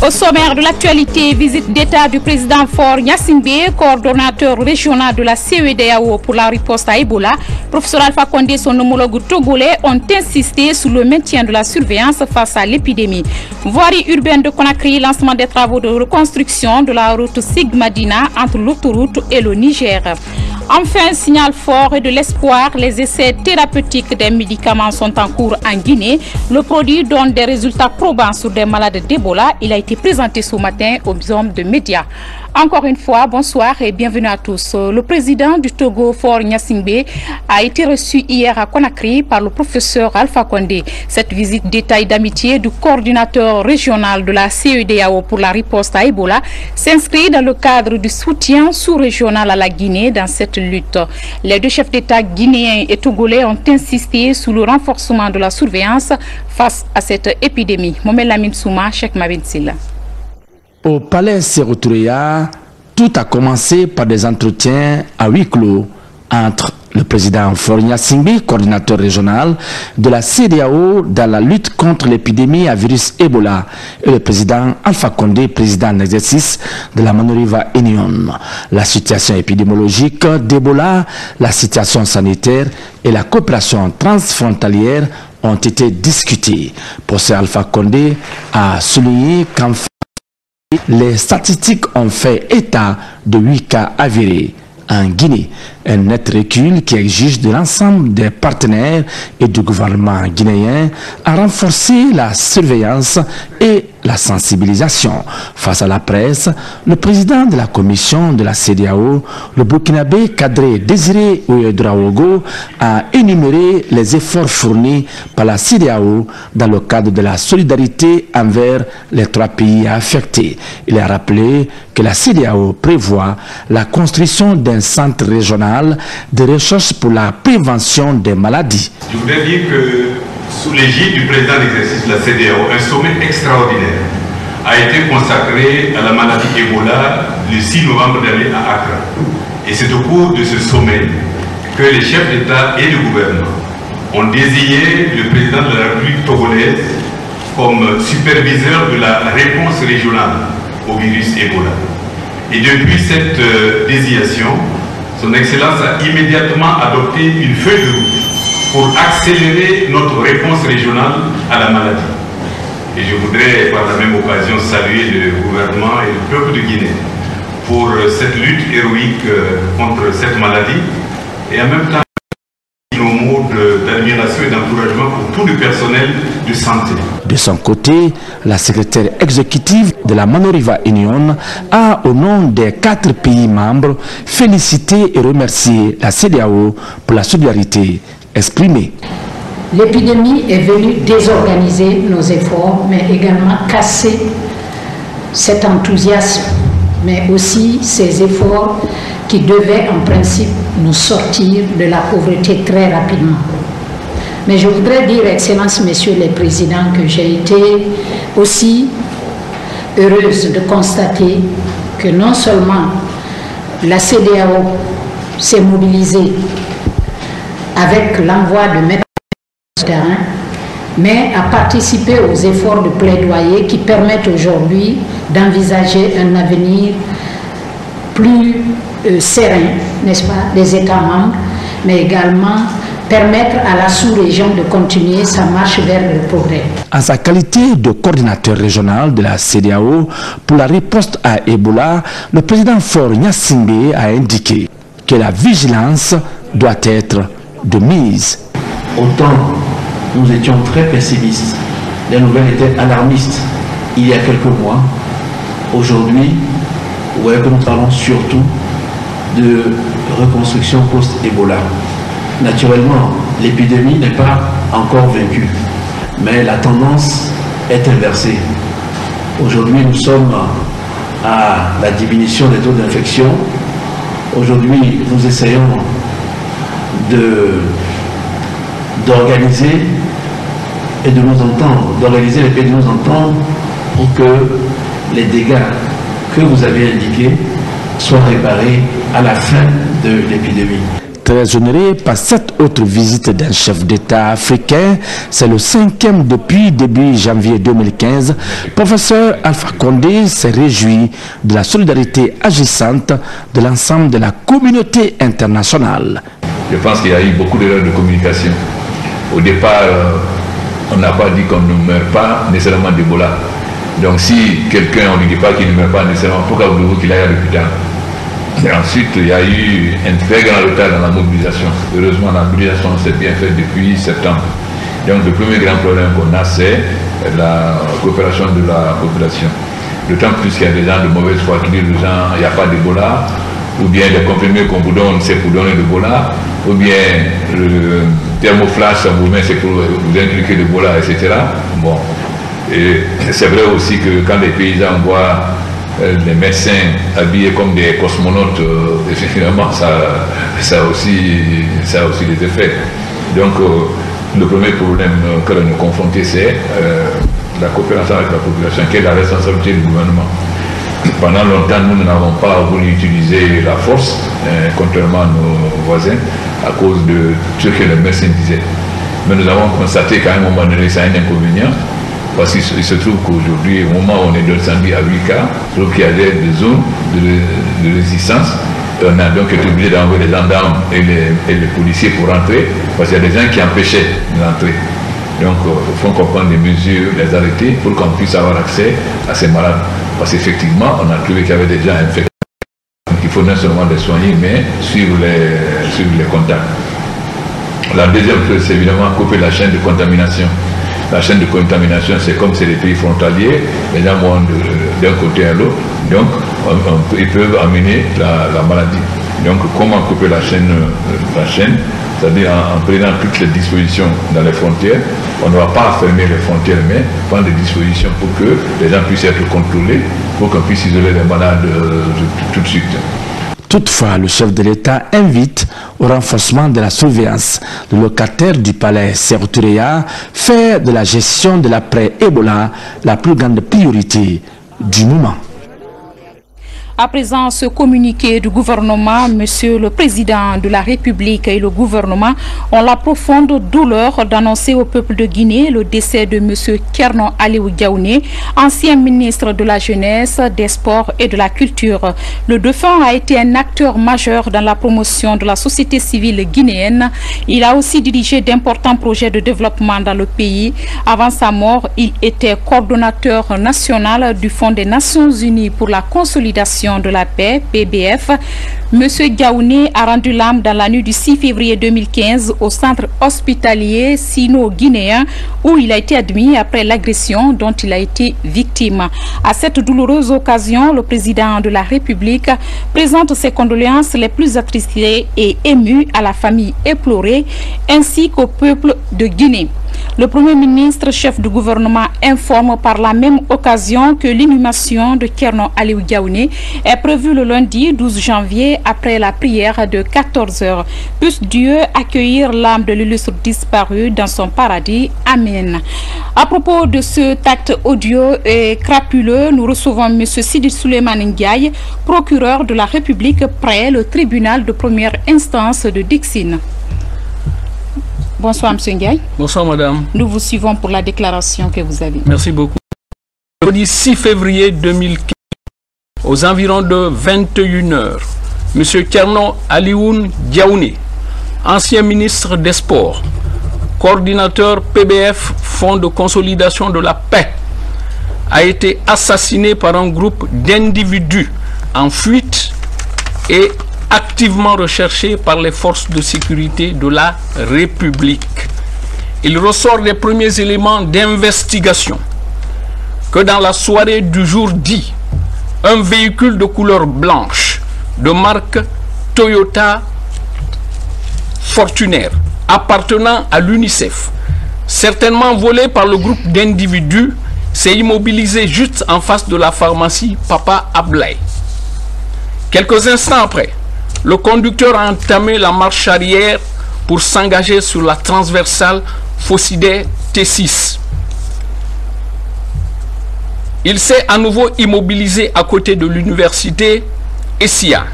Au sommaire de l'actualité, visite d'État du président Faure Gnassingbé, coordonnateur régional de la CEDEAO pour la riposte à Ebola. Professeur Alpha Condé et son homologue togolais ont insisté sur le maintien de la surveillance face à l'épidémie. Voirie urbaine de Conakry, lancement des travaux de reconstruction de la route Sigmadina entre l'autoroute et le Niger. Enfin, signal fort et de l'espoir, les essais thérapeutiques des médicaments sont en cours en Guinée. Le produit donne des résultats probants sur des malades d'Ebola. Il a été présenté ce matin aux hommes de médias. Encore une fois, bonsoir et bienvenue à tous. Le président du Togo, Faure Gnassingbé, a été reçu hier à Conakry par le professeur Alpha Condé. Cette visite d'État et d'amitié du coordinateur régional de la CEDEAO pour la riposte à Ebola s'inscrit dans le cadre du soutien sous-régional à la Guinée dans cette lutte. Les deux chefs d'État guinéens et togolais ont insisté sur le renforcement de la surveillance face à cette épidémie. Mohamed Lamine Souma, Cheikh Mabin Silla. Au palais Sékou-Touréa, tout a commencé par des entretiens à huis clos entre le président Faure Gnassingbé, coordinateur régional de la CEDEAO dans la lutte contre l'épidémie à virus Ebola, et le président Alpha Condé, président en exercice de la Manoriva Union. La situation épidémiologique d'Ebola, la situation sanitaire et la coopération transfrontalière ont été discutées. Professeur Alpha Condé a souligné qu'enfin les statistiques ont fait état de 8 cas avérés en Guinée, un net recul qui exige de l'ensemble des partenaires et du gouvernement guinéen à renforcer la surveillance et la sensibilisation. Face à la presse, le président de la commission de la CEDEAO, le Burkinabé Kadri Désiré Ouedraogo, a énuméré les efforts fournis par la CEDEAO dans le cadre de la solidarité envers les 3 pays affectés. Il a rappelé que la CEDEAO prévoit la construction d'un centre régional de recherche pour la prévention des maladies. Je voudrais dire que sous l'égide du président d'exercice de la CEDEAO, un sommet extraordinaire a été consacré à la maladie Ebola le 6 novembre dernier à Accra. Et c'est au cours de ce sommet que les chefs d'État et de gouvernement ont désigné le président de la République togolaise comme superviseur de la réponse régionale au virus Ebola. Et depuis cette désignation, son Excellence a immédiatement adopté une feuille de route pour accélérer notre réponse régionale à la maladie. Et je voudrais par la même occasion saluer le gouvernement et le peuple de Guinée pour cette lutte héroïque contre cette maladie et en même temps nos mots d'admiration et d'encouragement pour tout le personnel de santé. De son côté, la secrétaire exécutive de la Manoriva Union a, au nom des 4 pays membres, félicité et remercié la CEDEAO pour la solidarité exprimée. L'épidémie est venue désorganiser nos efforts, mais également casser cet enthousiasme, mais aussi ces efforts qui devaient en principe nous sortir de la pauvreté très rapidement. Mais je voudrais dire, Excellences, Messieurs les Présidents, que j'ai été aussi heureuse de constater que non seulement la CEDEAO s'est mobilisée avec l'envoi de médecins sur le terrain, mais a participé aux efforts de plaidoyer qui permettent aujourd'hui d'envisager un avenir plus serein, n'est-ce pas, des États membres, mais également permettre à la sous-région de continuer sa marche vers le progrès. En sa qualité de coordinateur régional de la CEDEAO pour la riposte à Ebola, le président Faure Gnassingbé a indiqué que la vigilance doit être de mise. Autant nous étions très pessimistes, les nouvelles étaient alarmistes il y a quelques mois. Aujourd'hui, vous voyez que nous parlons surtout de reconstruction post-Ebola. Naturellement, l'épidémie n'est pas encore vaincue, mais la tendance est inversée. Aujourd'hui, nous sommes à la diminution des taux d'infection. Aujourd'hui, nous essayons d'organiser et de nous entendre, d'organiser les pays de nous entendre pour que les dégâts que vous avez indiqués soient réparés à la fin de l'épidémie. très honoré par cette autre visite d'un chef d'État africain. C'est le 5e depuis début janvier 2015. Professeur Alpha Condé s'est réjoui de la solidarité agissante de l'ensemble de la communauté internationale. Je pense qu'il y a eu beaucoup d'erreurs de communication. Au départ, on n'a pas dit qu'on ne meurt pas nécessairement d'Ebola. Donc si quelqu'un, on ne dit pas qu'il ne meurt pas nécessairement, pourquoi voulez-vous qu'il aille à l'hôpital? Et ensuite, il y a eu un très grand retard dans la mobilisation. Heureusement, la mobilisation s'est bien faite depuis septembre. Donc le premier grand problème qu'on a, c'est la coopération de la population. D'autant plus qu'il y a des gens de mauvaise foi qui disent aux gens, il n'y a pas d'Ebola, ou bien les comprimés qu'on vous donne, c'est pour donner l'Ebola, ou bien le thermoflash, ça vous met, c'est pour vous inculquer l'Ebola, etc. Bon. Et c'est vrai aussi que quand les paysans voient les médecins habillés comme des cosmonautes, finalement, ça a aussi des effets. Donc, le premier problème que l'on est confronté, c'est la coopération avec la population, qui est la responsabilité du gouvernement. Pendant longtemps, nous n'avons pas voulu utiliser la force, contrairement à nos voisins, à cause de ce que les médecins disaient. Mais nous avons constaté qu'à un moment donné, ça a un inconvénient, parce qu'il se trouve qu'aujourd'hui, au moment où on est descendu à 8 cas, je trouve qu'il y a des zones de résistance. On a donc été obligé d'envoyer les gendarmes et les policiers pour rentrer, parce qu'il y a des gens qui empêchaient d'entrer. Donc il faut qu'on prenne des mesures, les arrêter, pour qu'on puisse avoir accès à ces malades. Parce qu'effectivement, on a trouvé qu'il y avait des gens infectés. Il faut non seulement les soigner, mais suivre les contacts. La deuxième chose, c'est évidemment couper la chaîne de contamination. La chaîne de contamination, c'est comme c'est les pays frontaliers, les gens vont d'un côté à l'autre, donc ils peuvent amener la maladie. Donc comment couper la chaîne, c'est-à-dire en prenant toutes les dispositions dans les frontières. On ne va pas fermer les frontières, mais prendre des dispositions pour que les gens puissent être contrôlés, pour qu'on puisse isoler les malades tout de suite. Toutefois, le chef de l'État invite au renforcement de la surveillance. Le locataire du palais Sékou Touré fait de la gestion de l'après-Ebola la plus grande priorité du moment. À présent, ce communiqué du gouvernement, Monsieur le Président de la République et le gouvernement ont la profonde douleur d'annoncer au peuple de Guinée le décès de Monsieur Kerno Aliou Diaouné, ancien ministre de la Jeunesse, des Sports et de la Culture. Le défunt a été un acteur majeur dans la promotion de la société civile guinéenne. Il a aussi dirigé d'importants projets de développement dans le pays. Avant sa mort, il était coordonnateur national du Fonds des Nations Unies pour la consolidation de la paix, PBF. Monsieur Diaouné a rendu l'âme dans la nuit du 6 février 2015 au centre hospitalier sino-guinéen où il a été admis après l'agression dont il a été victime. À cette douloureuse occasion, le président de la République présente ses condoléances les plus attristées et émues à la famille éplorée ainsi qu'au peuple de Guinée. Le Premier ministre, chef du gouvernement, informe par la même occasion que l'inhumation de Kerno Aliou Diaouné est prévue le lundi 12 janvier après la prière de 14 h. Puisse Dieu accueillir l'âme de l'illustre disparu dans son paradis. Amen. À propos de cet acte odieux et crapuleux, nous recevons M. Sidi Souleymane Ndiaye, procureur de la République près le tribunal de première instance de Dixine. Bonsoir, M. Ndiaye. Bonsoir, madame. Nous vous suivons pour la déclaration que vous avez. Merci beaucoup. Le 6 février 2015, aux environs de 21 h, M. Kerno Aliou Diaouné, ancien ministre des Sports, coordinateur PBF, Fonds de consolidation de la paix, a été assassiné par un groupe d'individus en fuite et activement recherché par les forces de sécurité de la République. Il ressort des premiers éléments d'investigation que dans la soirée du jour dit, un véhicule de couleur blanche de marque Toyota Fortuner appartenant à l'UNICEF, certainement volé par le groupe d'individus, s'est immobilisé juste en face de la pharmacie Papa Ablaye. Quelques instants après, le conducteur a entamé la marche arrière pour s'engager sur la transversale Fossidé T6. Il s'est à nouveau immobilisé à côté de l'université Essia.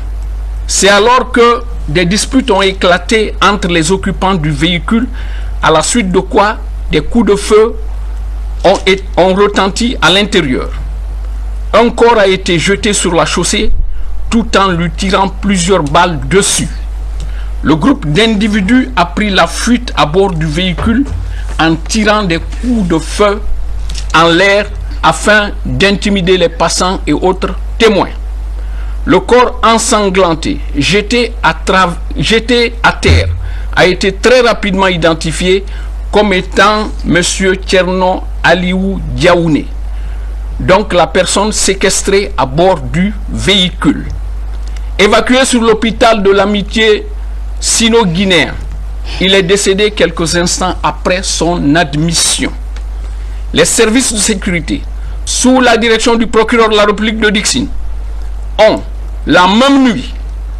C'est alors que des disputes ont éclaté entre les occupants du véhicule, à la suite de quoi des coups de feu ont retenti à l'intérieur. Un corps a été jeté sur la chaussée tout en lui tirant plusieurs balles dessus. Le groupe d'individus a pris la fuite à bord du véhicule en tirant des coups de feu en l'air afin d'intimider les passants et autres témoins. Le corps ensanglanté, jeté à terre, a été très rapidement identifié comme étant M. Tcherno Aliou Diaouné, donc la personne séquestrée à bord du véhicule. Évacué sur l'hôpital de l'Amitié sino-guinéen, il est décédé quelques instants après son admission. Les services de sécurité, sous la direction du procureur de la République de Dixine, ont, la même nuit,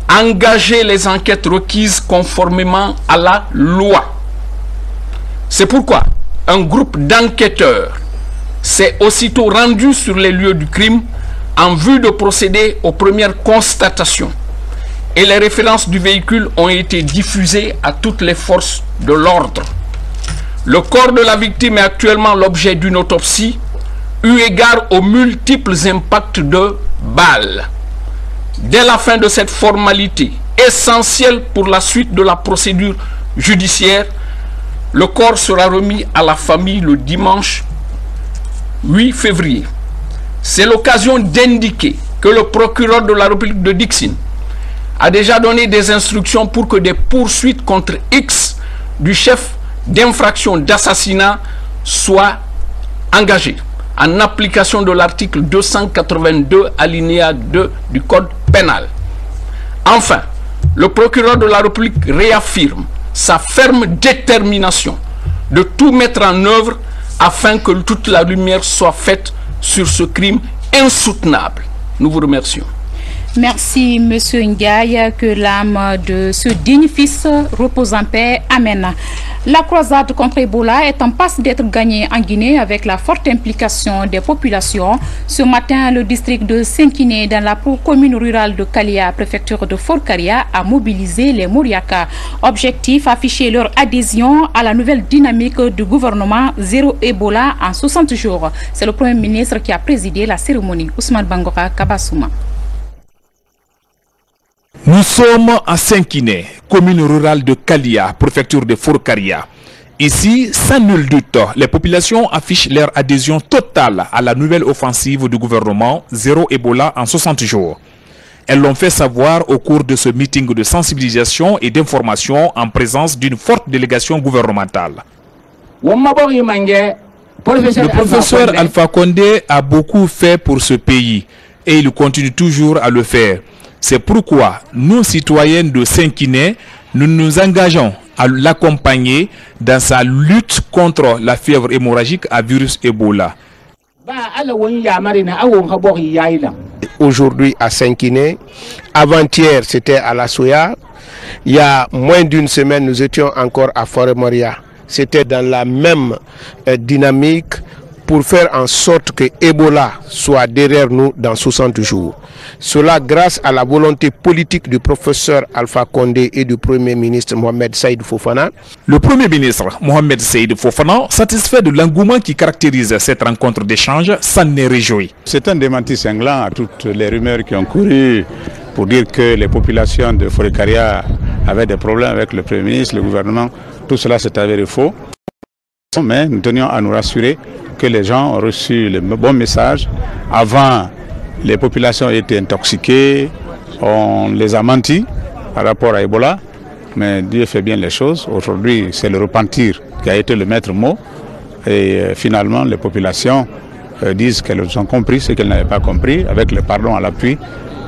engagé les enquêtes requises conformément à la loi. C'est pourquoi un groupe d'enquêteurs s'est aussitôt rendu sur les lieux du crime en vue de procéder aux premières constatations. Et les références du véhicule ont été diffusées à toutes les forces de l'ordre. Le corps de la victime est actuellement l'objet d'une autopsie, eu égard aux multiples impacts de balles. Dès la fin de cette formalité, essentielle pour la suite de la procédure judiciaire, le corps sera remis à la famille le dimanche 8 février. C'est l'occasion d'indiquer que le procureur de la République de Dixine a déjà donné des instructions pour que des poursuites contre X du chef d'infraction d'assassinat soient engagées en application de l'article 282 alinéa 2 du Code pénal. Enfin, le procureur de la République réaffirme sa ferme détermination de tout mettre en œuvre afin que toute la lumière soit faite sur ce crime insoutenable. Nous vous remercions. Merci, Monsieur Ndiaye, que l'âme de ce digne fils repose en paix. Amen. La croisade contre Ebola est en passe d'être gagnée en Guinée avec la forte implication des populations. Ce matin, le district de Senkiné, dans la commune rurale de Kalia, préfecture de Forcaria, a mobilisé les Moriaka. Objectif, afficher leur adhésion à la nouvelle dynamique du gouvernement Zéro Ebola en 60 jours. C'est le Premier ministre qui a présidé la cérémonie. Ousmane Bangora Kabasouma. Nous sommes à Senkiné, commune rurale de Kalia, préfecture de Forcaria. Ici, sans nul doute, les populations affichent leur adhésion totale à la nouvelle offensive du gouvernement Zéro Ebola en 60 jours. Elles l'ont fait savoir au cours de ce meeting de sensibilisation et d'information en présence d'une forte délégation gouvernementale. Le professeur Alpha Condé a beaucoup fait pour ce pays et il continue toujours à le faire. C'est pourquoi nous, citoyens de Senkiné, nous nous engageons à l'accompagner dans sa lutte contre la fièvre hémorragique à virus Ebola. Aujourd'hui à Senkiné, avant-hier c'était à la Soya, il y a moins d'une semaine nous étions encore à Forêt-Moria. C'était dans la même dynamique pour faire en sorte que Ebola soit derrière nous dans 60 jours. Cela grâce à la volonté politique du professeur Alpha Condé et du Premier ministre Mohamed Saïd Fofana. Le Premier ministre Mohamed Saïd Fofana, satisfait de l'engouement qui caractérise cette rencontre d'échange, s'en est réjoui. C'est un démenti cinglant à toutes les rumeurs qui ont couru pour dire que les populations de Forêt-Caria avaient des problèmes avec le Premier ministre, le gouvernement. Tout cela s'est avéré faux. Mais nous tenions à nous rassurer que les gens ont reçu le bon message. Avant, les populations étaient intoxiquées, on les a menti par rapport à Ebola, mais Dieu fait bien les choses. Aujourd'hui, c'est le repentir qui a été le maître mot. Et finalement, les populations disent qu'elles ont compris ce qu'elles n'avaient pas compris, avec le pardon à l'appui,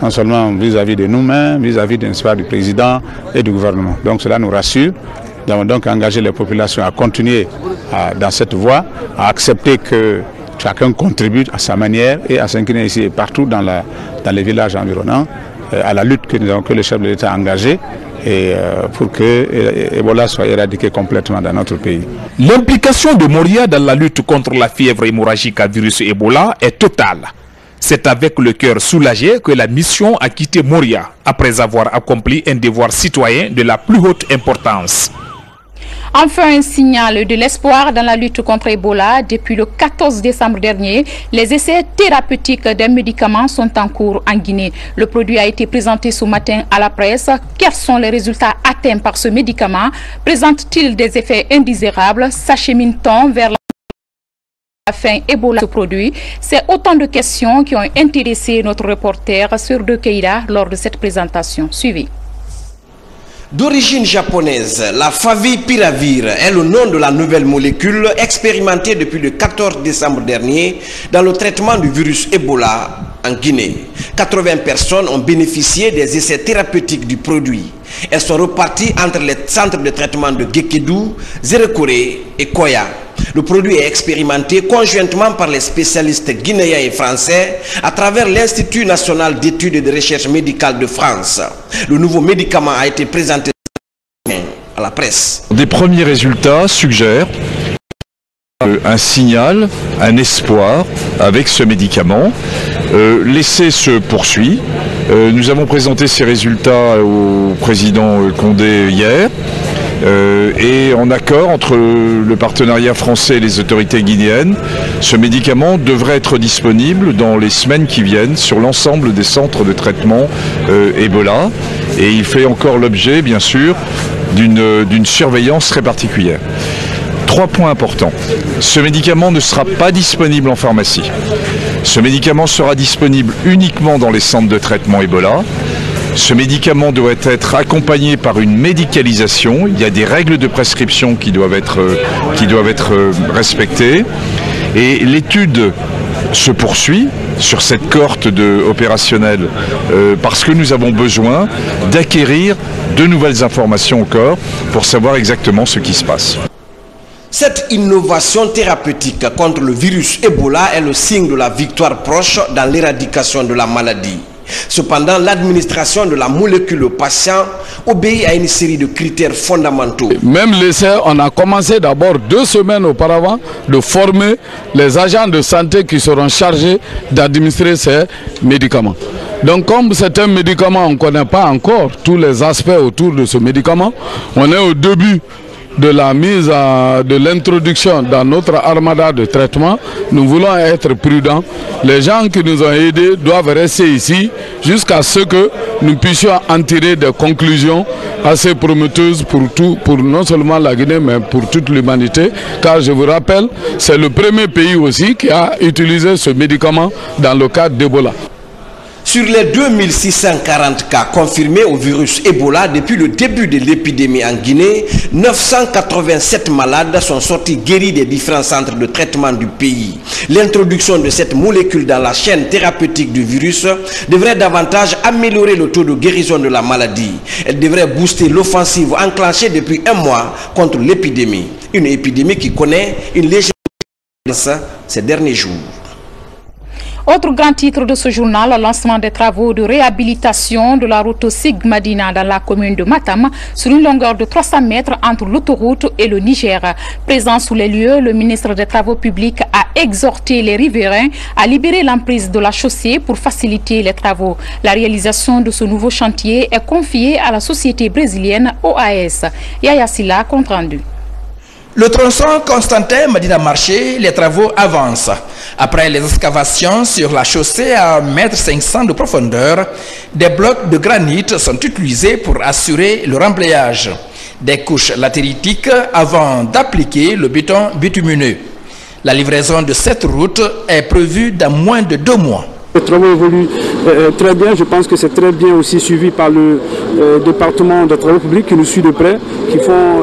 non seulement vis-à-vis de nous-mêmes, vis-à-vis du président et du gouvernement. Donc cela nous rassure. Nous avons donc engagé les populations à continuer dans cette voie, à accepter que chacun contribue à sa manière et à s'incliner ici et partout dans les villages environnants à la lutte que le chef de l'État a engagée et pour que Ebola soit éradiqué complètement dans notre pays. L'implication de Moria dans la lutte contre la fièvre hémorragique à virus Ebola est totale. C'est avec le cœur soulagé que la mission a quitté Moria, après avoir accompli un devoir citoyen de la plus haute importance. Enfin, un signal de l'espoir dans la lutte contre Ebola. Depuis le 14 décembre dernier, les essais thérapeutiques d'un médicament sont en cours en Guinée. Le produit a été présenté ce matin à la presse. Quels sont les résultats atteints par ce médicament? Présente-t-il des effets indésirables? S'achemine-t-on vers la fin Ebola ce produit? C'est autant de questions qui ont intéressé notre reporter Surdou Keïda lors de cette présentation. Suivez. D'origine japonaise, la favipiravir est le nom de la nouvelle molécule expérimentée depuis le 14 décembre dernier dans le traitement du virus Ebola en Guinée. 80 personnes ont bénéficié des essais thérapeutiques du produit. Elles sont reparties entre les centres de traitement de Gekedou, Zerekore et Koya. Le produit est expérimenté conjointement par les spécialistes guinéens et français à travers l'Institut national d'études et de recherche médicale de France. Le nouveau médicament a été présenté à la presse. Des premiers résultats suggèrent un signal, un espoir avec ce médicament. L'essai se poursuit. Nous avons présenté ces résultats au président Condé hier. Et en accord entre le partenariat français et les autorités guinéennes, ce médicament devrait être disponible dans les semaines qui viennent sur l'ensemble des centres de traitement Ebola. Et il fait encore l'objet, bien sûr, d'une surveillance très particulière. 3 points importants. Ce médicament ne sera pas disponible en pharmacie. Ce médicament sera disponible uniquement dans les centres de traitement Ebola. Ce médicament doit être accompagné par une médicalisation. Il y a des règles de prescription qui doivent être respectées. Et l'étude se poursuit sur cette cohorte opérationnelle parce que nous avons besoin d'acquérir de nouvelles informations encore pour savoir exactement ce qui se passe. Cette innovation thérapeutique contre le virus Ebola est le signe de la victoire proche dans l'éradication de la maladie. Cependant, l'administration de la molécule au patient obéit à une série de critères fondamentaux. Même l'essai, on a commencé d'abord 2 semaines auparavant de former les agents de santé qui seront chargés d'administrer ces médicaments. Donc comme c'est un médicament, on ne connaît pas encore tous les aspects autour de ce médicament. On est au début de la mise de l'introduction dans notre armada de traitement. Nous voulons être prudents. Les gens qui nous ont aidés doivent rester ici jusqu'à ce que nous puissions en tirer des conclusions assez prometteuses pour non seulement la Guinée mais pour toute l'humanité, car je vous rappelle, c'est le premier pays aussi qui a utilisé ce médicament dans le cadre d'Ebola. Sur les 2640 cas confirmés au virus Ebola depuis le début de l'épidémie en Guinée, 987 malades sont sortis guéris des différents centres de traitement du pays. L'introduction de cette molécule dans la chaîne thérapeutique du virus devrait davantage améliorer le taux de guérison de la maladie. Elle devrait booster l'offensive enclenchée depuis 1 mois contre l'épidémie. Une épidémie qui connaît une légère ces derniers jours. Autre grand titre de ce journal, le lancement des travaux de réhabilitation de la route Sigmadina dans la commune de Matam sur une longueur de 300 mètres entre l'autoroute et le Niger. Présent sous les lieux, le ministre des Travaux publics a exhorté les riverains à libérer l'emprise de la chaussée pour faciliter les travaux. La réalisation de ce nouveau chantier est confiée à la société brésilienne OAS. Yaya Silla, compte rendu. Le tronçon Constantin Madina Marché, les travaux avancent. Après les excavations sur la chaussée à 1,5 m de profondeur, des blocs de granit sont utilisés pour assurer le remblayage des couches latéritiques avant d'appliquer le béton bitumineux. La livraison de cette route est prévue dans moins de 2 mois. Les travaux évoluent très bien. Je pense que c'est très bien aussi suivi par le département des travaux publics qui nous suit de près, qui font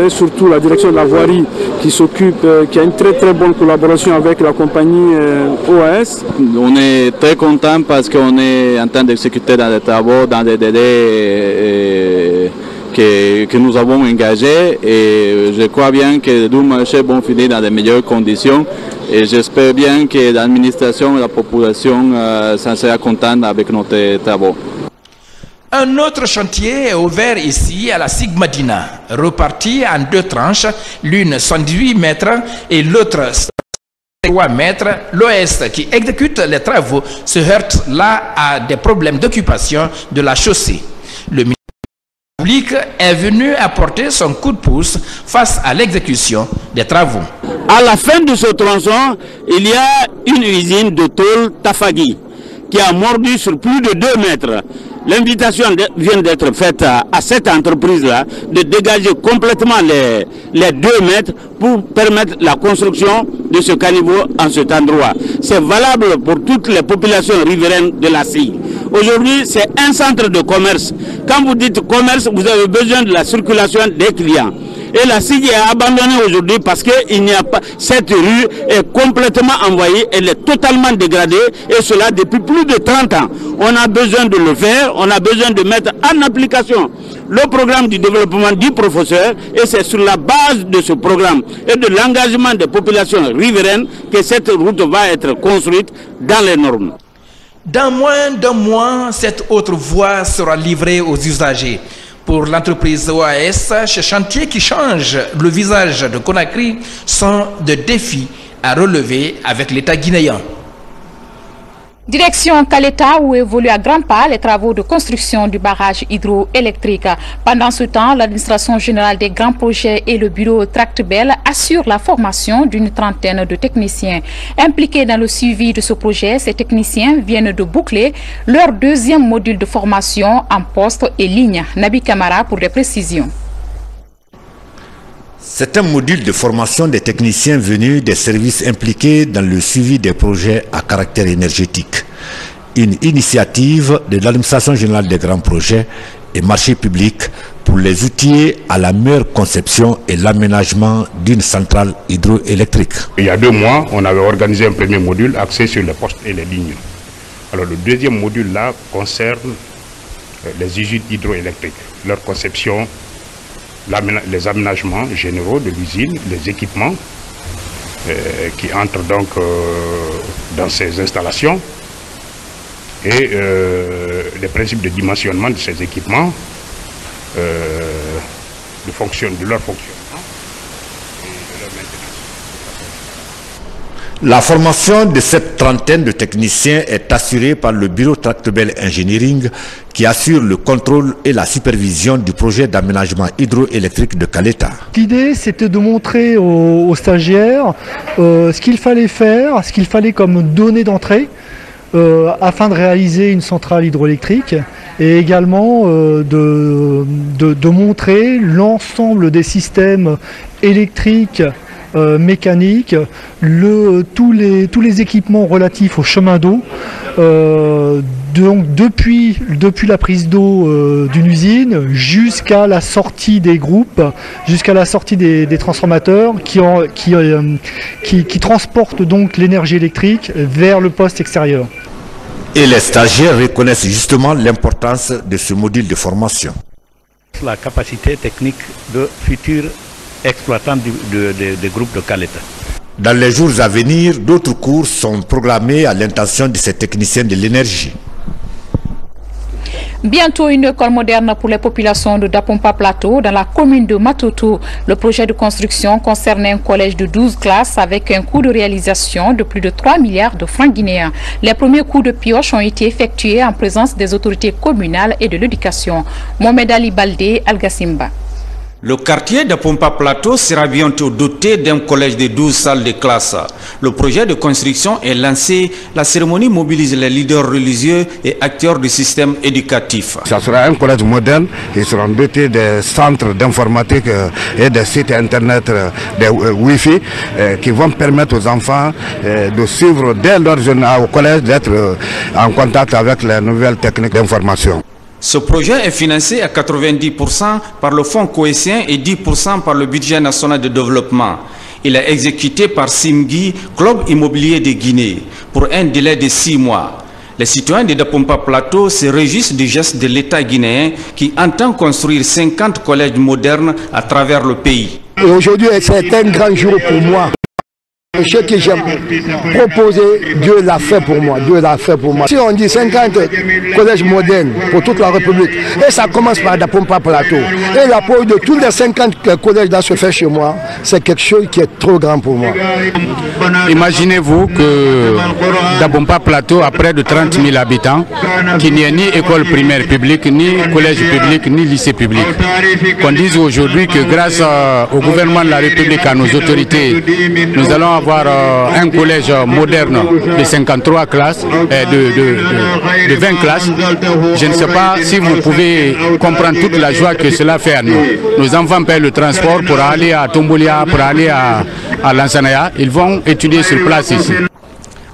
et surtout la direction de la voirie qui s'occupe, qui a une très bonne collaboration avec la compagnie OAS. On est très content parce qu'on est en train d'exécuter dans des travaux, dans des délais que nous avons engagés, et je crois bien que les 2 marchés vont finir dans de meilleures conditions, et j'espère bien que l'administration et la population s'en sera contente avec notre travaux. Un autre chantier est ouvert ici à la Sigmadina, reparti en 2 tranches, l'une 118 mètres et l'autre 3 mètres, l'OS qui exécute les travaux se heurte là à des problèmes d'occupation de la chaussée. Le ministre public est venu apporter son coup de pouce face à l'exécution des travaux. À la fin de ce tronçon, il y a une usine de tôle Tafagui qui a mordu sur plus de 2 mètres. L'invitation vient d'être faite à cette entreprise-là de dégager complètement les 2 mètres pour permettre la construction de ce caniveau en cet endroit. C'est valable pour toutes les populations riveraines de la SIG. Aujourd'hui, c'est un centre de commerce. Quand vous dites commerce, vous avez besoin de la circulation des clients. Et la SIG est abandonnée aujourd'hui parce qu'il n'y a pas. Cette rue est complètement envahie, elle est totalement dégradée, et cela depuis plus de 30 ans. On a besoin de le faire, on a besoin de mettre en application le programme du développement du professeur, et c'est sur la base de ce programme et de l'engagement des populations riveraines que cette route va être construite dans les normes. Dans moins d'un mois, cette autre voie sera livrée aux usagers. Pour l'entreprise OAS, ces chantiers qui changent le visage de Conakry sont des défis à relever avec l'État guinéen. Direction Caleta, où évoluent à grands pas les travaux de construction du barrage hydroélectrique. Pendant ce temps, l'administration générale des grands projets et le bureau Tractebel assurent la formation d'une trentaine de techniciens. Impliqués dans le suivi de ce projet, ces techniciens viennent de boucler leur 2e module de formation en poste et ligne. Nabi Kamara pour des précisions. C'est un module de formation des techniciens venus des services impliqués dans le suivi des projets à caractère énergétique. Une initiative de l'administration générale des grands projets et marchés publics pour les outiller à la meilleure conception et l'aménagement d'une centrale hydroélectrique. Il y a 2 mois, on avait organisé un premier module axé sur les postes et les lignes. Alors le 2e module là concerne les usines hydroélectriques, leur conception, les aménagements généraux de l'usine, les équipements qui entrent donc dans ces installations et les principes de dimensionnement de ces équipements, de leur fonctionnement et de leur maintenance. La formation de cette trentaine de techniciens est assurée par le bureau Tractebel Engineering qui assure le contrôle et la supervision du projet d'aménagement hydroélectrique de Caleta. L'idée, c'était de montrer aux stagiaires ce qu'il fallait faire, ce qu'il fallait comme données d'entrée afin de réaliser une centrale hydroélectrique, et également de montrer l'ensemble des systèmes électriques, mécanique, tous les équipements relatifs au chemin d'eau, donc depuis la prise d'eau d'une usine jusqu'à la sortie des groupes, jusqu'à la sortie des transformateurs qui transportent donc l'énergie électrique vers le poste extérieur. Et les stagiaires reconnaissent justement l'importance de ce module de formation. La capacité technique de futurs exploitants des groupes de Caleta. Dans les jours à venir, d'autres cours sont programmés à l'intention de ces techniciens de l'énergie. Bientôt une école moderne pour les populations de Dapompa Plateau dans la commune de Matoto. Le projet de construction concerne un collège de 12 classes avec un coût de réalisation de plus de 3 milliards de francs guinéens. Les premiers coups de pioche ont été effectués en présence des autorités communales et de l'éducation. Mohamed Ali Baldé, Al-Gassimba. Le quartier de Pompa Plateau sera bientôt doté d'un collège de 12 salles de classe. Le projet de construction est lancé. La cérémonie mobilise les leaders religieux et acteurs du système éducatif. Ça sera un collège moderne qui sera doté de centres d'informatique et de sites internet de Wi-Fi qui vont permettre aux enfants de suivre dès leur jeune âge au collège, d'être en contact avec les nouvelles techniques d'information. Ce projet est financé à 90% par le Fonds cohésien et 10% par le budget national de développement. Il est exécuté par Simgi, Club immobilier de Guinée, pour un délai de 6 mois. Les citoyens de Dapompa Plateau se réjouissent du geste de l'État guinéen qui entend construire 50 collèges modernes à travers le pays. Aujourd'hui, c'est un grand jour pour moi. Ce que j'ai proposé, Dieu l'a fait pour moi. Dieu l'a fait pour moi. Si on dit 50 collèges modernes pour toute la République, et ça commence par Dapompa Plateau, et l'appui de tous les 50 collèges là se fait chez moi, c'est quelque chose qui est trop grand pour moi. Imaginez-vous que Dapompa Plateau a près de 30 000 habitants, qu'il n'y ait ni école primaire publique, ni collège public, ni lycée public. Qu'on dise aujourd'hui que grâce au gouvernement de la République, à nos autorités, nous allons avoir un collège moderne de 53 classes, de 20 classes. Je ne sais pas si vous pouvez comprendre toute la joie que cela fait à nous. Nos enfants paient le transport pour aller à Tombolia, pour aller à Lansanaya. Ils vont étudier sur place ici.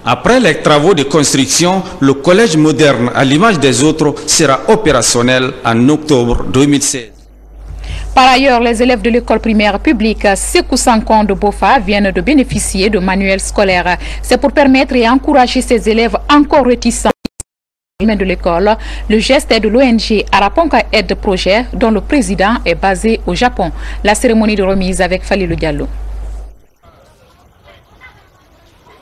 Après les travaux de construction, le collège moderne, à l'image des autres, sera opérationnel en octobre 2016. Par ailleurs, les élèves de l'école primaire publique Sékou Sankon de Bofa viennent de bénéficier de manuels scolaires. C'est pour permettre et encourager ces élèves encore réticents de l'école. Le geste est de l'ONG Araponka Aide Projet, dont le président est basé au Japon. La cérémonie de remise avec Falilou Diallo.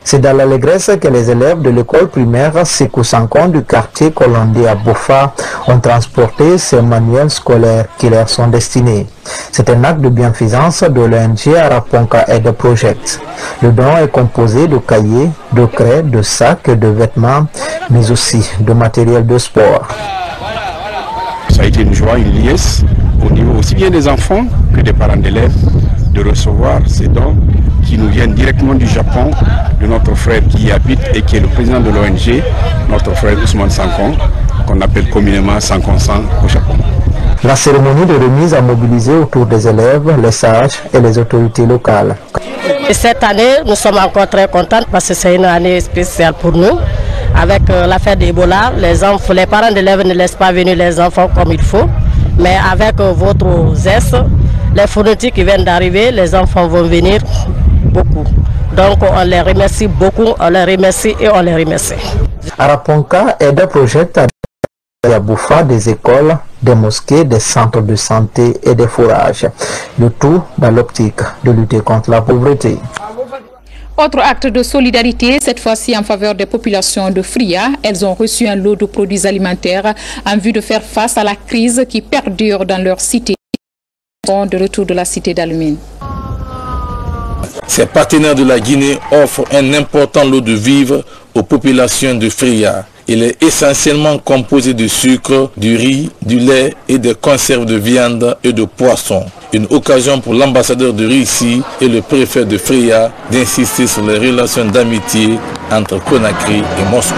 C'est dans l'allégresse que les élèves de l'école primaire Sékou Sankon du quartier Kolondé à Bofa ont transporté ces manuels scolaires qui leur sont destinés. C'est un acte de bienfaisance de l'ONG Araponka Aide Project. Le don est composé de cahiers, de craies, de sacs, de vêtements, mais aussi de matériel de sport. Ça a été une joie, une liesse au niveau aussi bien des enfants que des parents d'élèves de recevoir ces dons qui nous viennent directement du Japon, de notre frère qui y habite et qui est le président de l'ONG, notre frère Ousmane Sankon, qu'on appelle communément Sankon-san au Japon. La cérémonie de remise a mobilisé autour des élèves, les sages et les autorités locales. Et cette année, nous sommes encore très contents parce que c'est une année spéciale pour nous. Avec l'affaire d'Ebola, les parents d'élèves ne laissent pas venir les enfants comme il faut. Mais avec votre geste, les fournitures qui viennent d'arriver, les enfants vont venir beaucoup. Donc on les remercie beaucoup, on les remercie et on les remercie. Araponka Aide Project à Boufa des écoles, des mosquées, des centres de santé et des fourrages. Le tout dans l'optique de lutter contre la pauvreté. Autre acte de solidarité, cette fois-ci en faveur des populations de Fria. Elles ont reçu un lot de produits alimentaires en vue de faire face à la crise qui perdure dans leur cité. De retour de la cité d'Alumine. Ces partenaires de la Guinée offrent un important lot de vivres aux populations de Fria. Il est essentiellement composé de sucre, du riz, du lait et des conserves de viande et de poisson. Une occasion pour l'ambassadeur de Russie et le préfet de Fria d'insister sur les relations d'amitié entre Conakry et Moscou.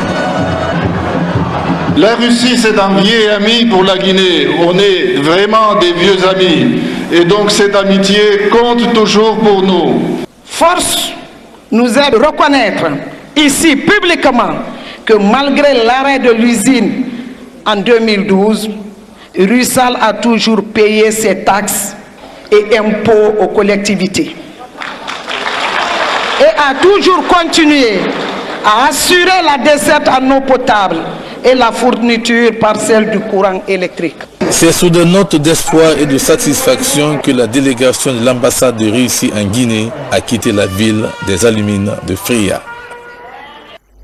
La Russie, c'est un vieil ami pour la Guinée. On est vraiment des vieux amis. Et donc cette amitié compte toujours pour nous. Force nous est de reconnaître ici publiquement que malgré l'arrêt de l'usine en 2012, Rusal a toujours payé ses taxes et impôts aux collectivités. Et a toujours continué à assurer la desserte en eau potable et la fourniture partielle du courant électrique. C'est sous des notes d'espoir et de satisfaction que la délégation de l'ambassade de Russie en Guinée a quitté la ville des Alumines de Fria.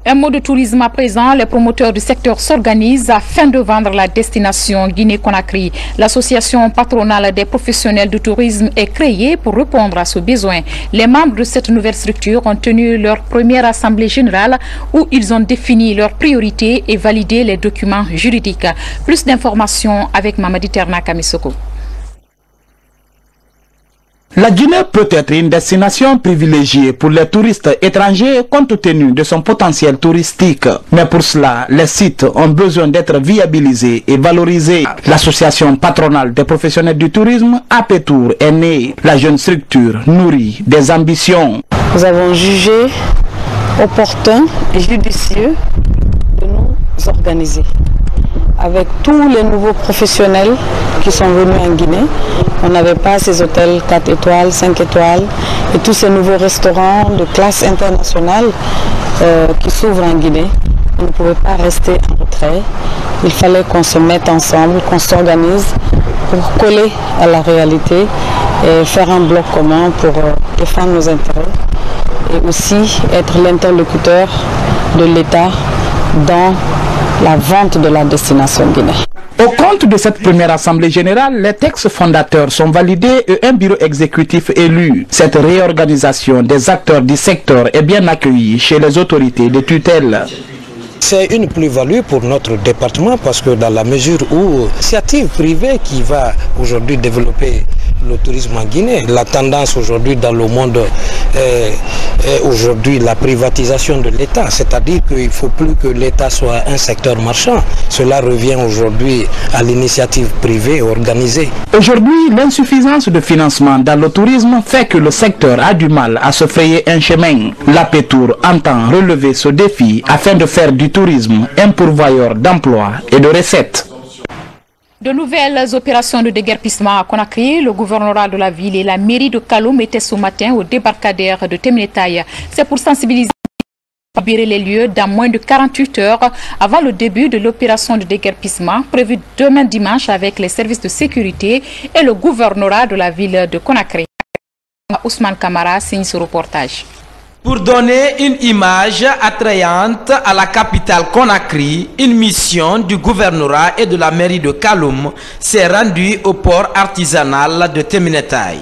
Un mot de tourisme à présent, les promoteurs du secteur s'organisent afin de vendre la destination Guinée-Conakry. L'association patronale des professionnels du tourisme est créée pour répondre à ce besoin. Les membres de cette nouvelle structure ont tenu leur première assemblée générale où ils ont défini leurs priorités et validé les documents juridiques. Plus d'informations avec Mamadi Terna Kamisoko. La Guinée peut être une destination privilégiée pour les touristes étrangers compte tenu de son potentiel touristique. Mais pour cela, les sites ont besoin d'être viabilisés et valorisés. L'association patronale des professionnels du tourisme, APETOUR, est née. La jeune structure nourrit des ambitions. Nous avons jugé opportun et judicieux de nous organiser avec tous les nouveaux professionnels qui sont venus en Guinée. On n'avait pas ces hôtels 4 étoiles, 5 étoiles et tous ces nouveaux restaurants de classe internationale qui s'ouvrent en Guinée. On ne pouvait pas rester en retrait. Il fallait qu'on se mette ensemble, qu'on s'organise pour coller à la réalité et faire un bloc commun pour défendre nos intérêts et aussi être l'interlocuteur de l'État dans la vente de la destination Guinée. Au compte de cette première assemblée générale, les textes fondateurs sont validés et un bureau exécutif élu. Cette réorganisation des acteurs du secteur est bien accueillie chez les autorités de tutelle. C'est une plus-value pour notre département parce que dans la mesure où l'initiative privée qui va aujourd'hui développer le tourisme en Guinée, la tendance aujourd'hui dans le monde est aujourd'hui la privatisation de l'État, c'est-à-dire qu'il ne faut plus que l'État soit un secteur marchand. Cela revient aujourd'hui à l'initiative privée organisée. Aujourd'hui, l'insuffisance de financement dans le tourisme fait que le secteur a du mal à se frayer un chemin. L'APETOUR entend relever ce défi afin de faire du tourisme un pourvoyeur d'emplois et de recettes. De nouvelles opérations de déguerpissement à Conakry, le gouvernorat de la ville et la mairie de Kaloum étaient ce matin au débarcadère de Teminetaï. C'est pour sensibiliser les lieux dans moins de 48 heures avant le début de l'opération de déguerpissement prévue demain dimanche avec les services de sécurité et le gouvernorat de la ville de Conakry. Ousmane Kamara signe ce reportage. Pour donner une image attrayante à la capitale Conakry, une mission du gouvernorat et de la mairie de Kaloum s'est rendue au port artisanal de Teminetaï.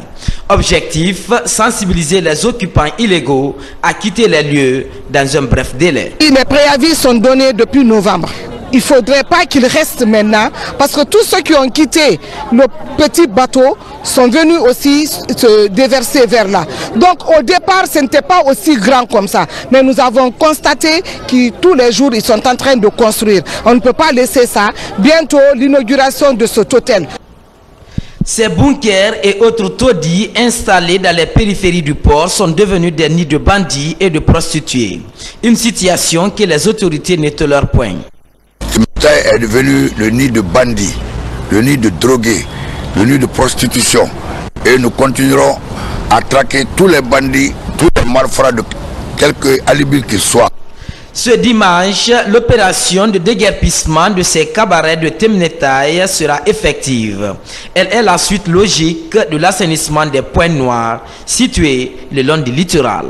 Objectif, sensibiliser les occupants illégaux à quitter les lieux dans un bref délai. Les préavis sont donnés depuis novembre. Il ne faudrait pas qu'ils restent maintenant parce que tous ceux qui ont quitté le petit bateau sont venus aussi se déverser vers là. Donc au départ, ce n'était pas aussi grand comme ça. Mais nous avons constaté que tous les jours, ils sont en train de construire. On ne peut pas laisser ça. Bientôt, l'inauguration de cet hôtel. Ces bunkers et autres taudis installés dans les périphéries du port sont devenus des nids de bandits et de prostituées. Une situation que les autorités ne tolèrent point. Teminetaï est devenu le nid de bandits, le nid de drogués, le nid de prostitution. Et nous continuerons à traquer tous les bandits, tous les malfrats de quelque alibi qu'ils soient. Ce dimanche, l'opération de déguerpissement de ces cabarets de Teminetaï sera effective. Elle est la suite logique de l'assainissement des points noirs situés le long du littoral.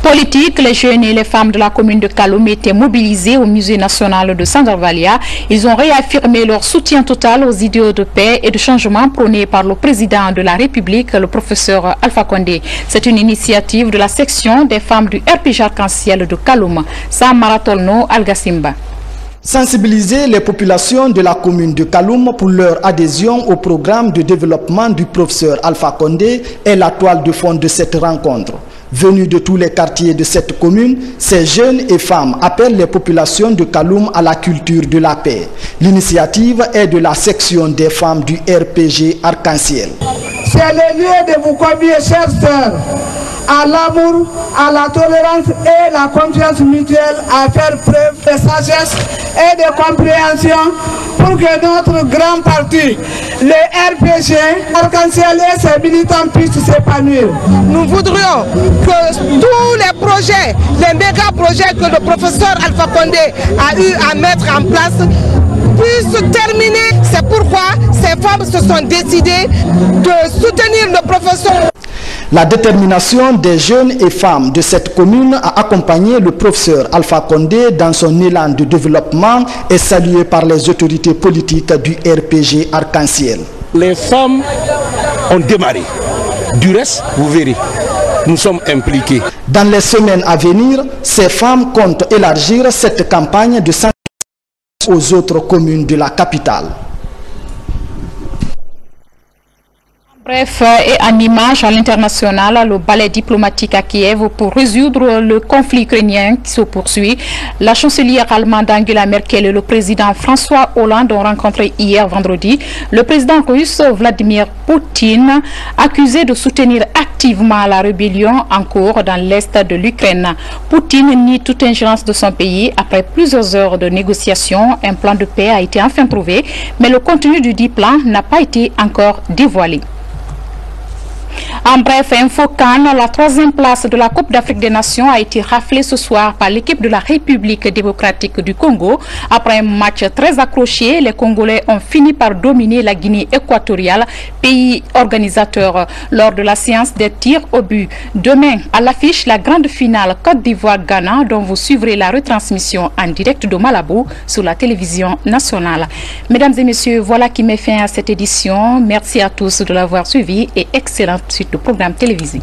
Politique, les jeunes et les femmes de la commune de Kaloum étaient mobilisés au musée national de Sandarvalia. Ils ont réaffirmé leur soutien total aux idéaux de paix et de changement prônés par le président de la République, le professeur Alpha Condé. C'est une initiative de la section des femmes du RPG Arc-en-Ciel de Kaloum. Sam Maratolno Algasimba. Sensibiliser les populations de la commune de Kaloum pour leur adhésion au programme de développement du professeur Alpha Condé est la toile de fond de cette rencontre. Venus de tous les quartiers de cette commune, ces jeunes et femmes appellent les populations de Kaloum à la culture de la paix. L'initiative est de la section des femmes du RPG Arc-en-Ciel. C'est le lieu de vous convier, chers sœurs, à l'amour, à la tolérance et la confiance mutuelle, à faire preuve de sagesse et de compréhension pour que notre grand parti, le RPG Arc-en-Ciel et ses militants puissent s'épanouir. Nous voudrions que tous les projets, les méga-projets que le professeur Alpha Condé a eu à mettre en place puissent terminer. C'est pourquoi ces femmes se sont décidées de soutenir le professeur. La détermination des jeunes et femmes de cette commune à accompagner le professeur Alpha Condé dans son élan de développement est saluée par les autorités politiques du RPG Arc-en-Ciel. Les femmes ont démarré. Du reste, vous verrez, nous sommes impliqués. Dans les semaines à venir, ces femmes comptent élargir cette campagne de sensibilisation aux autres communes de la capitale. Bref, et en image à l'international, le ballet diplomatique à Kiev pour résoudre le conflit ukrainien qui se poursuit. La chancelière allemande Angela Merkel et le président François Hollande ont rencontré hier vendredi le président russe Vladimir Poutine, accusé de soutenir activement la rébellion en cours dans l'est de l'Ukraine. Poutine nie toute ingérence de son pays. Après plusieurs heures de négociations, un plan de paix a été enfin trouvé, mais le contenu du dit plan n'a pas été encore dévoilé. En bref, InfoCan, la 3e place de la Coupe d'Afrique des Nations a été raflée ce soir par l'équipe de la République démocratique du Congo. Après un match très accroché, les Congolais ont fini par dominer la Guinée équatoriale, pays organisateur, lors de la séance des tirs au but. Demain, à l'affiche, la grande finale Côte d'Ivoire-Ghana, dont vous suivrez la retransmission en direct de Malabo sur la télévision nationale. Mesdames et messieurs, voilà qui met fin à cette édition. Merci à tous de l'avoir suivi et excellente suite de programme télévisé.